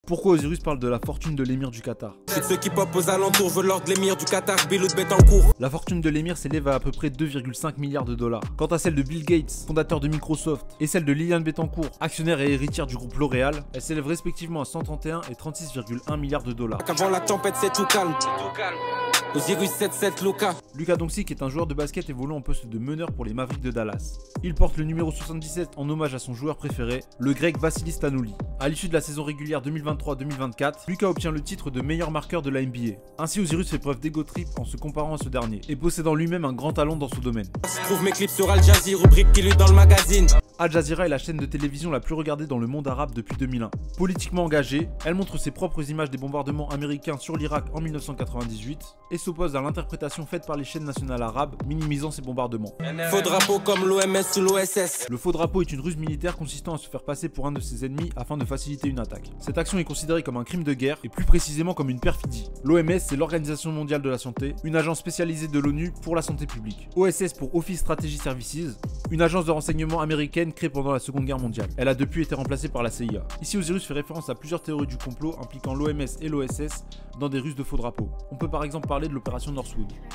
Pourquoi Osiris parle de la fortune de l'émir du Qatar? C'est ceux qui pop aux alentours, veulent l'ordre de l'émir du Qatar, Bilou de Betancourt. La fortune de l'émir s'élève à peu près 2,5 milliards de dollars. Quant à celle de Bill Gates, fondateur de Microsoft, et celle de Liliane Bettencourt, actionnaire et héritière du groupe L'Oréal, elles s'élèvent respectivement à 131 et 36,1 milliards de dollars. Avant la tempête, c'est tout calme. Osiris 7-7 Luka. Luka Doncic est un joueur de basket évoluant en poste de meneur pour les Mavericks de Dallas. Il porte le numéro 77 en hommage à son joueur préféré, le grec Vassilis Staniouli. À l'issue de la saison régulière 2023-2024, Luka obtient le titre de meilleur marqueur de la NBA. Ainsi, Osiris fait preuve d'ego trip en se comparant à ce dernier, et possédant lui-même un grand talent dans ce domaine. Je trouve mes clips sur Al Jazeera, rubrique qui lui dans le magazine. Al Jazeera est la chaîne de télévision la plus regardée dans le monde arabe depuis 2001. Politiquement engagée, elle montre ses propres images des bombardements américains sur l'Irak en 1998 et s'oppose à l'interprétation faite par les chaînes nationales arabes minimisant ces bombardements. Faux drapeau comme l'OMS ou l'OSS. Le faux drapeau est une ruse militaire consistant à se faire passer pour un de ses ennemis afin de faciliter une attaque. Cette action est considérée comme un crime de guerre et plus précisément comme une perfidie. L'OMS, c'est l'Organisation mondiale de la santé, une agence spécialisée de l'ONU pour la santé publique. OSS pour Office Strategy Services, une agence de renseignement américaine créée pendant la Seconde Guerre mondiale. Elle a depuis été remplacée par la CIA. Ici, Osiris fait référence à plusieurs théories du complot impliquant l'OMS et l'OSS dans des ruses de faux drapeaux. On peut par exemple parler de l'opération Northwood.